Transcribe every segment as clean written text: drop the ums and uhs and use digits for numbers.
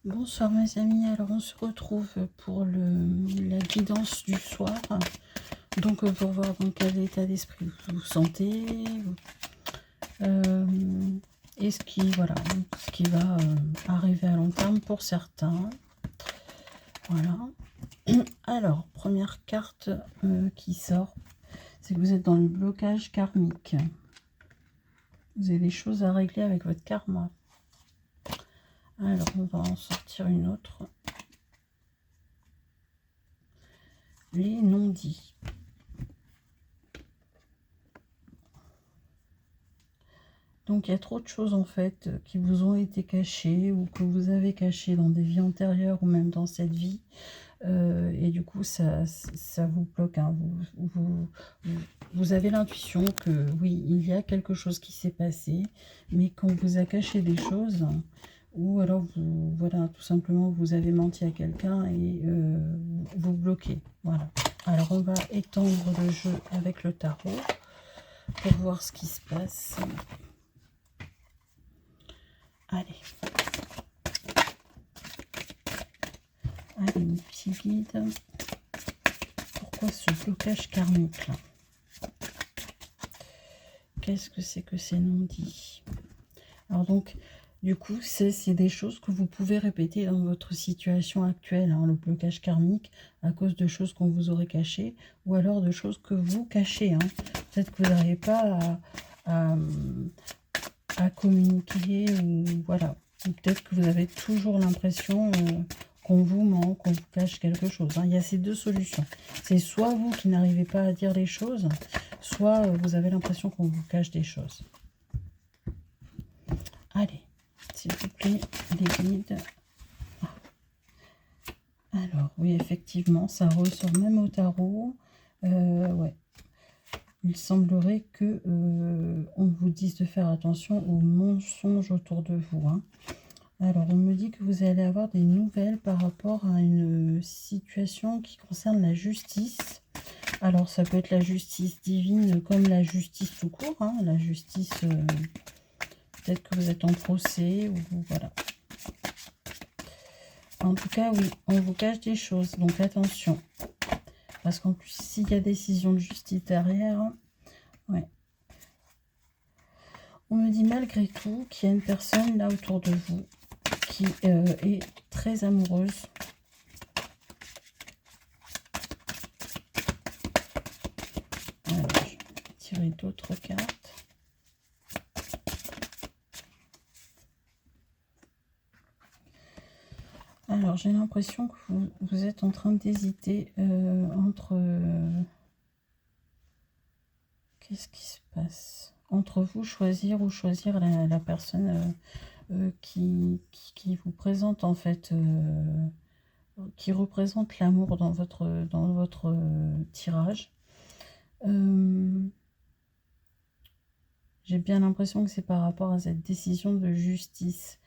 Bonsoir mes amis, alors on se retrouve pour la guidance du soir. Donc pour voir dans quel état d'esprit vous vous sentez. Et ce qui va arriver à long terme pour certains. Voilà. Alors, première carte qui sort, c'est que vous êtes dans le blocage karmique. Vous avez des choses à régler avec votre karma. Alors, on va en sortir une autre. Les non-dits. Donc, il y a trop de choses, en fait, qui vous ont été cachées ou que vous avez cachées dans des vies antérieures ou même dans cette vie. Et du coup, ça vous bloque. Hein. Vous avez l'intuition que, oui, il y a quelque chose qui s'est passé, mais qu'on vous a caché des choses, ou alors, voilà, tout simplement, vous avez menti à quelqu'un et vous bloquez. Voilà. Alors, on va étendre le jeu avec le tarot pour voir ce qui se passe. Allez. Allez, mes petits guides. Pourquoi ce blocage karmique là? Qu'est-ce que c'est que ces non-dits? Alors donc, du coup, c'est des choses que vous pouvez répéter dans votre situation actuelle. Hein, le blocage karmique à cause de choses qu'on vous aurait cachées ou alors de choses que vous cachez. Hein. Peut-être que vous n'arrivez pas à communiquer ou voilà. Peut-être que vous avez toujours l'impression qu'on vous ment, qu'on vous cache quelque chose. Hein. Il y a ces deux solutions. C'est soit vous qui n'arrivez pas à dire les choses, soit vous avez l'impression qu'on vous cache des choses. Allez, s'il vous plaît, les guides. Alors, oui, effectivement, ça ressort même au tarot. Ouais. Il semblerait que on vous dise de faire attention aux mensonges autour de vous. Hein. Alors, on me dit que vous allez avoir des nouvelles par rapport à une situation qui concerne la justice. Alors, ça peut être la justice divine comme la justice tout court. Hein, la justice, peut-être que vous êtes en procès ou voilà. En tout cas, oui, on vous cache des choses, donc attention. Parce qu'en plus, s'il y a décision de justice derrière, ouais. On me dit malgré tout qu'il y a une personne là autour de vous qui est très amoureuse. Alors, je vais tirer d'autres cartes. Alors, j'ai l'impression que vous êtes en train d'hésiter entre... Qu'est-ce qui se passe? Entre vous, choisir ou choisir la personne qui vous présente en fait... qui représente l'amour dans votre tirage. J'ai bien l'impression que c'est par rapport à cette décision de justice.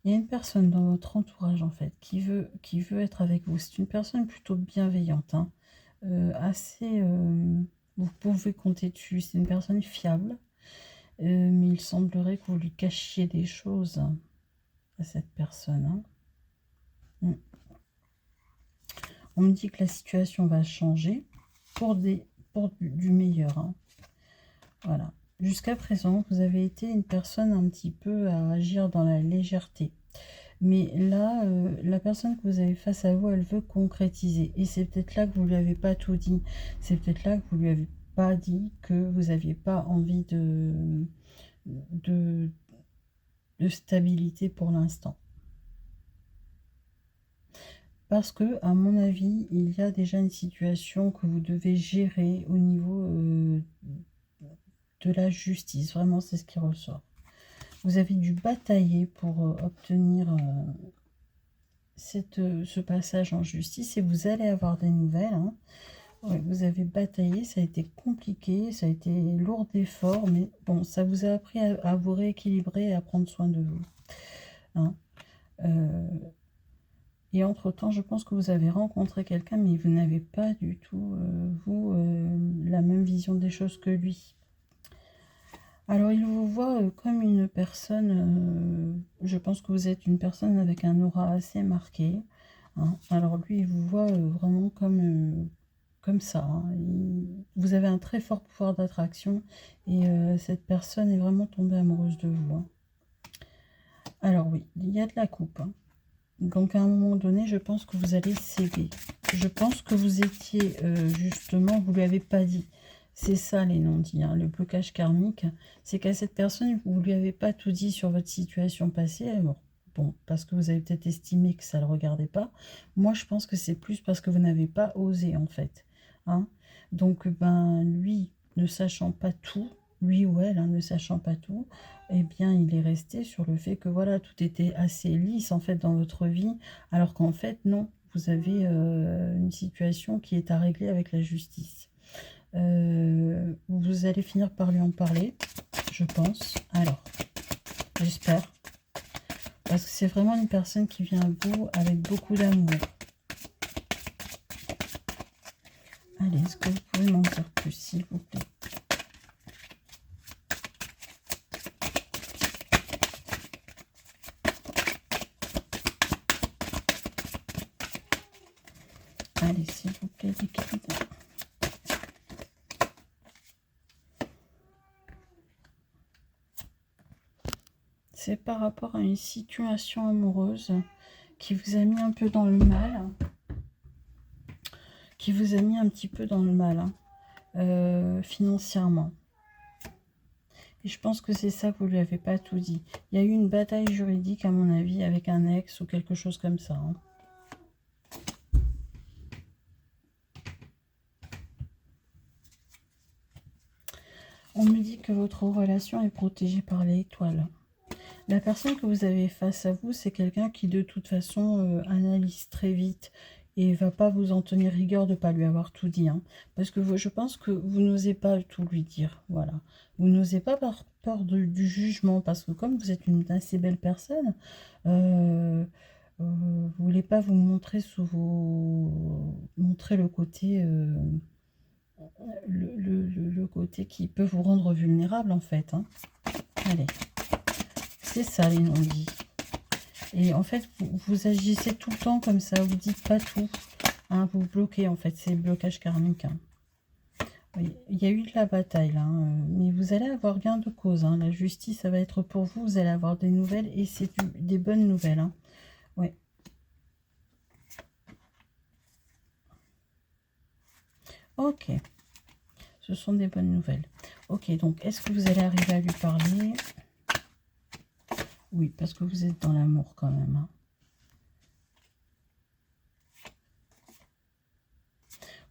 Il y a une personne dans votre entourage en fait qui veut être avec vous. C'est une personne plutôt bienveillante, hein. Assez, vous pouvez compter dessus. C'est une personne fiable, mais il semblerait que vous lui cachiez des choses à cette personne. Hein. On me dit que la situation va changer pour du meilleur. Hein. Voilà. Jusqu'à présent, vous avez été une personne un petit peu à agir dans la légèreté. Mais là, la personne que vous avez face à vous, elle veut concrétiser. Et c'est peut-être là que vous ne lui avez pas tout dit. C'est peut-être là que vous ne lui avez pas dit que vous n'aviez pas envie de stabilité pour l'instant. Parce que, à mon avis, il y a déjà une situation que vous devez gérer au niveau de la justice. Vraiment, c'est ce qui ressort. Vous avez dû batailler pour obtenir ce passage en justice et vous allez avoir des nouvelles. Hein. Ouais, vous avez bataillé, ça a été compliqué, ça a été lourd d'efforts, mais bon, ça vous a appris à vous rééquilibrer et à prendre soin de vous. Hein. Et entre-temps, je pense que vous avez rencontré quelqu'un, mais vous n'avez pas du tout, la même vision des choses que lui. Alors, il vous voit comme une personne, je pense que vous êtes une personne avec un aura assez marqué, hein. Alors, lui, il vous voit vraiment comme ça, hein. Vous avez un très fort pouvoir d'attraction et cette personne est vraiment tombée amoureuse de vous, hein. Alors, oui, il y a de la coupe, hein. Donc, à un moment donné, je pense que vous allez céder. Je pense que vous étiez, justement, vous ne lui avez pas dit. C'est ça les non-dits, hein. Le blocage karmique, c'est qu'à cette personne, vous ne lui avez pas tout dit sur votre situation passée. Alors, bon, parce que vous avez peut-être estimé que ça ne le regardait pas. Moi, je pense que c'est plus parce que vous n'avez pas osé, en fait, hein. Donc, ben, lui, ne sachant pas tout, lui ou elle, hein, ne sachant pas tout, eh bien, il est resté sur le fait que voilà, tout était assez lisse en fait dans votre vie, alors qu'en fait, non, vous avez une situation qui est à régler avec la justice. Vous allez finir par lui en parler, je pense. Alors, j'espère. Parce que c'est vraiment une personne qui vient à vous avec beaucoup d'amour. Allez, est-ce que vous pouvez m'en dire plus, s'il vous plaît? Allez, s'il vous plaît, les cartes. C'est par rapport à une situation amoureuse qui vous a mis un peu dans le mal. Qui vous a mis un petit peu dans le mal, hein, financièrement. Et je pense que c'est ça que vous ne lui avez pas tout dit. Il y a eu une bataille juridique, à mon avis, avec un ex ou quelque chose comme ça, hein. On me dit que votre relation est protégée par l'étoile. La personne que vous avez face à vous, c'est quelqu'un qui de toute façon analyse très vite et va pas vous en tenir rigueur de ne pas lui avoir tout dit, hein. Parce que je pense que vous n'osez pas tout lui dire. Voilà. Vous n'osez pas par peur du jugement, parce que comme vous êtes une assez belle personne, vous voulez pas vous montrer sous montrer le côté le côté qui peut vous rendre vulnérable en fait, hein. Allez, c'est ça les non-dits. Et en fait, vous agissez tout le temps comme ça, vous dites pas tout, hein, vous bloquez en fait, c'est le blocage karmique, hein. Oui, il y a eu de la bataille là, hein, mais vous allez avoir gain de cause, hein. La justice, ça va être pour vous, vous allez avoir des nouvelles et c'est des bonnes nouvelles, hein. Ouais. Ok, ce sont des bonnes nouvelles. Ok, donc est-ce que vous allez arriver à lui parler? Oui, parce que vous êtes dans l'amour quand même, hein.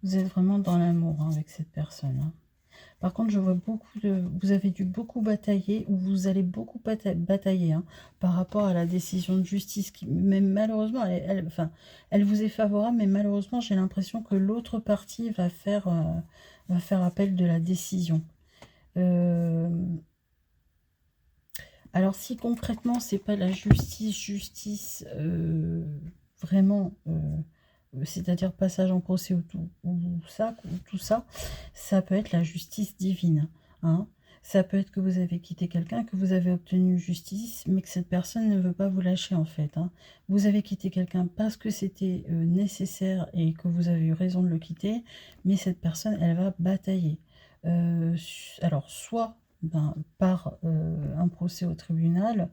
Vous êtes vraiment dans l'amour, hein, avec cette personne, hein. Par contre, je vois beaucoup de... Vous avez dû beaucoup batailler, ou vous allez beaucoup batailler, hein, par rapport à la décision de justice, qui, même malheureusement, enfin, elle vous est favorable, mais malheureusement, j'ai l'impression que l'autre partie va faire appel de la décision. Alors, si concrètement, c'est pas la justice, vraiment... c'est-à-dire passage en procès tout ça, ça peut être la justice divine, hein. Ça peut être que vous avez quitté quelqu'un, que vous avez obtenu justice, mais que cette personne ne veut pas vous lâcher en fait, hein. Vous avez quitté quelqu'un parce que c'était nécessaire et que vous avez eu raison de le quitter, mais cette personne, elle va batailler. Alors, soit ben, par un procès au tribunal,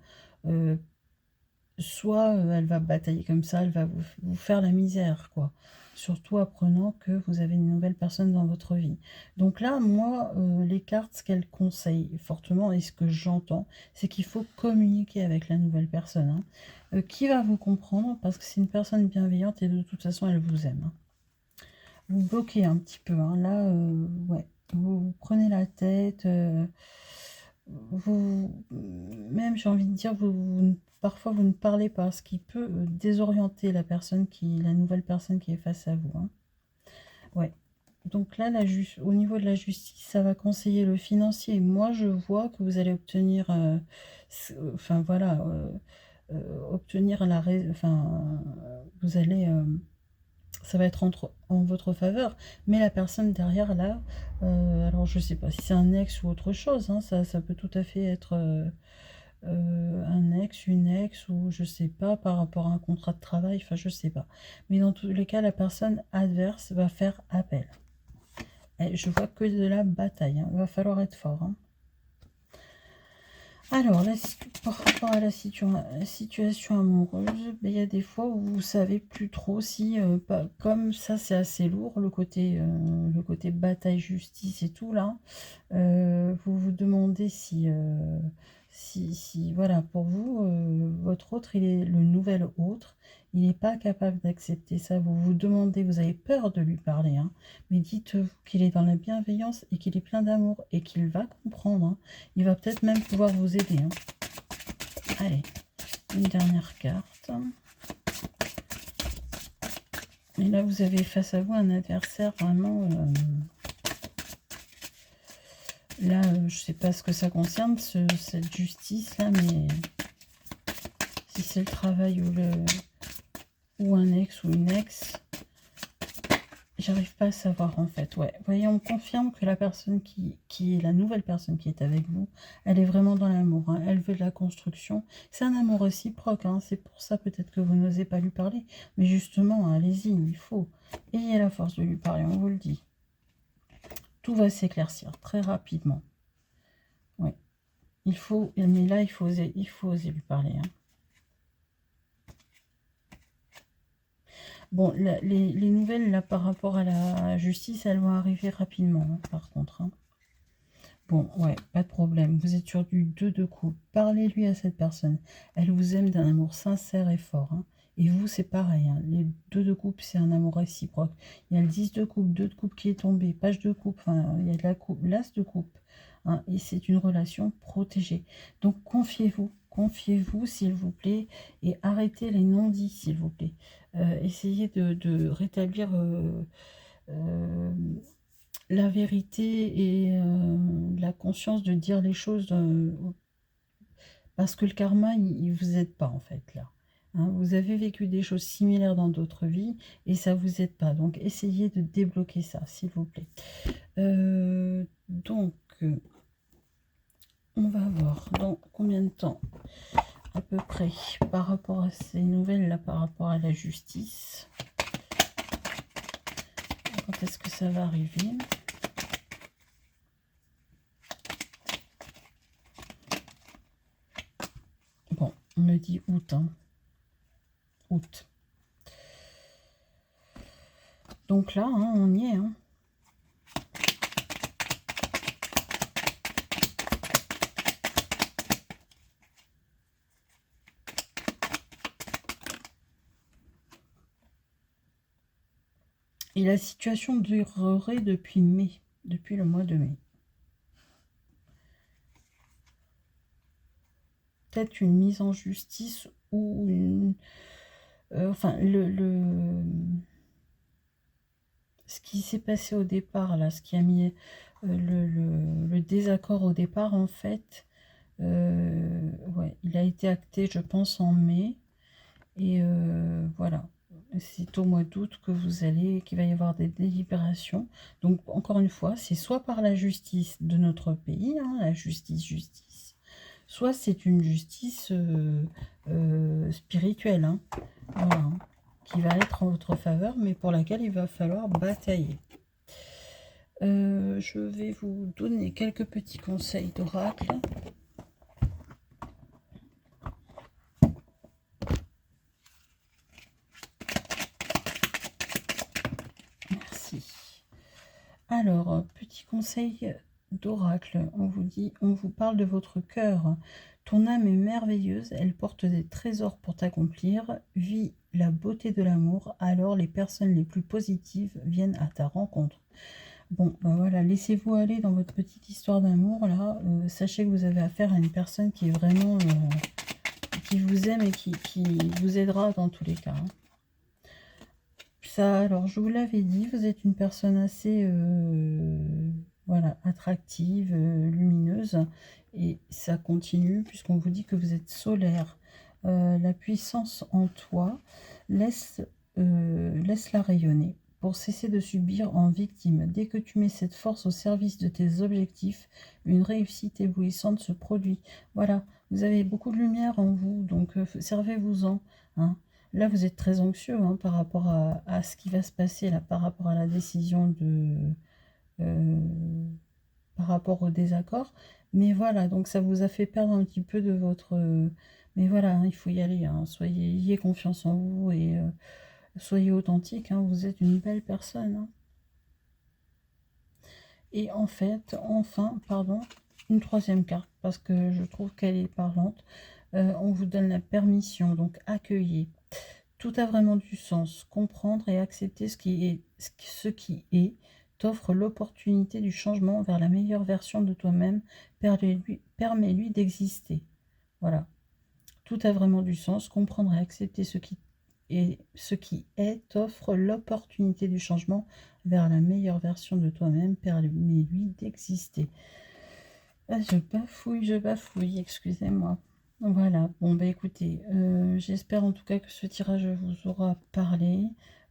soit elle va batailler comme ça, elle va vous faire la misère, quoi. Surtout apprenant que vous avez une nouvelle personne dans votre vie. Donc là, moi, les cartes, ce qu'elles conseillent fortement, et ce que j'entends, c'est qu'il faut communiquer avec la nouvelle personne, hein, qui va vous comprendre, parce que c'est une personne bienveillante et de toute façon, elle vous aime, hein. Vous bloquez un petit peu, hein. Là, ouais, vous prenez la tête, même j'ai envie de dire, parfois vous ne parlez pas, ce qui peut désorienter la nouvelle personne qui est face à vous, hein. Ouais. Donc là, au niveau de la justice, ça va conseiller le financier. Moi, je vois que vous allez obtenir, enfin voilà, obtenir enfin, vous allez ça va être en votre faveur, mais la personne derrière là, alors je sais pas si c'est un ex ou autre chose, hein, ça peut tout à fait être un ex, une ex, ou je sais pas, par rapport à un contrat de travail, enfin je sais pas. Mais dans tous les cas, la personne adverse va faire appel. Et je vois que de la bataille, hein. Il va falloir être fort, hein. Alors, par rapport à la situation amoureuse, ben, il y a des fois où vous savez plus trop si, comme ça c'est assez lourd, le côté bataille, justice et tout là, vous vous demandez si voilà, pour vous, votre autre, il est le nouvel autre, il n'est pas capable d'accepter ça. Vous vous demandez, vous avez peur de lui parler, hein, mais dites-vous qu'il est dans la bienveillance et qu'il est plein d'amour et qu'il va comprendre, hein. Il va peut-être même pouvoir vous aider, hein. Allez, une dernière carte. Et là, vous avez face à vous un adversaire vraiment... là, je sais pas ce que ça concerne, cette justice-là, mais si c'est le travail ou un ex ou une ex, j'arrive pas à savoir en fait. Ouais, vous voyez, on confirme que la personne qui est la nouvelle personne qui est avec vous, elle est vraiment dans l'amour, hein. Elle veut de la construction. C'est un amour réciproque, hein. C'est pour ça peut-être que vous n'osez pas lui parler. Mais justement, allez-y, il faut. Ayez la force de lui parler, on vous le dit. Tout va s'éclaircir très rapidement. Oui. Mais là, il faut oser lui parler, hein. Bon, les nouvelles, là, par rapport à la justice, elles vont arriver rapidement, hein, par contre, hein. Bon, ouais, pas de problème. Vous êtes sur du 2 de coupe. Parlez-lui à cette personne. Elle vous aime d'un amour sincère et fort, hein. Et vous, c'est pareil, hein. Les 2 de coupe, c'est un amour réciproque. Il y a le 10 de coupe, 2 de coupe qui est tombé, page de coupe, enfin, il y a de la coupe, l'as de coupe, hein, et c'est une relation protégée. Donc, confiez-vous, s'il vous plaît, et arrêtez les non-dits, s'il vous plaît. Essayez de rétablir... la vérité et la conscience de dire les choses, parce que le karma, il vous aide pas en fait là, hein. Vous avez vécu des choses similaires dans d'autres vies et ça vous aide pas. Donc essayez de débloquer ça, s'il vous plaît. Donc, on va voir dans combien de temps à peu près par rapport à ces nouvelles là, par rapport à la justice. Quand est-ce que ça va arriver ? Bon, on me dit août, hein. Août. Donc là, hein, on y est, hein. Et la situation durerait depuis mai, depuis le mois de mai. Peut-être une mise en justice ou une... enfin, ce qui s'est passé au départ, là, ce qui a mis le désaccord au départ, en fait, ouais, il a été acté, je pense, en mai. Et voilà. C'est au mois d'août que qu'il va y avoir des délibérations. Donc, encore une fois, c'est soit par la justice de notre pays, hein, la justice, soit c'est une justice spirituelle, hein, voilà, hein, qui va être en votre faveur, mais pour laquelle il va falloir batailler. Je vais vous donner quelques petits conseils d'oracle. Alors, petit conseil d'oracle, on vous parle de votre cœur. Ton âme est merveilleuse, elle porte des trésors pour t'accomplir. Vis la beauté de l'amour, alors les personnes les plus positives viennent à ta rencontre. Bon, ben voilà, laissez-vous aller dans votre petite histoire d'amour, là. Sachez que vous avez affaire à une personne qui est vraiment... qui vous aime et qui vous aidera dans tous les cas, hein. Ça, alors, je vous l'avais dit, vous êtes une personne assez voilà, attractive, lumineuse, et ça continue puisqu'on vous dit que vous êtes solaire. La puissance en toi laisse laisse-la rayonner pour cesser de subir en victime. Dès que tu mets cette force au service de tes objectifs, une réussite éblouissante se produit. Voilà, vous avez beaucoup de lumière en vous, donc servez-vous-en. Hein. Là, vous êtes très anxieux hein, par rapport à ce qui va se passer, là, par rapport à la décision euh, par rapport au désaccord. Mais voilà, donc ça vous a fait perdre un petit peu de votre... mais voilà, hein, il faut y aller. Hein, ayez confiance en vous et soyez authentique. Hein, vous êtes une belle personne. Hein. Et en fait, enfin, pardon, une troisième carte, parce que je trouve qu'elle est parlante. On vous donne la permission, donc accueillez. Tout a vraiment du sens. Comprendre et accepter ce qui est t'offre l'opportunité du changement vers la meilleure version de toi-même, permet-lui d'exister. Voilà. Tout a vraiment du sens. Comprendre et accepter ce qui est t'offre l'opportunité du changement vers la meilleure version de toi-même, permet-lui d'exister. Ah, je bafouille, excusez-moi. Voilà, bon bah écoutez, j'espère en tout cas que ce tirage vous aura parlé.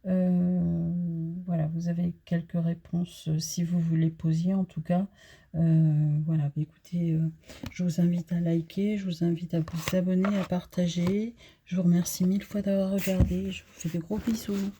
Voilà, vous avez quelques réponses si vous vous les posiez en tout cas. Voilà, bah écoutez, je vous invite à liker, je vous invite à vous abonner, à partager. Je vous remercie mille fois d'avoir regardé, je vous fais de gros bisous.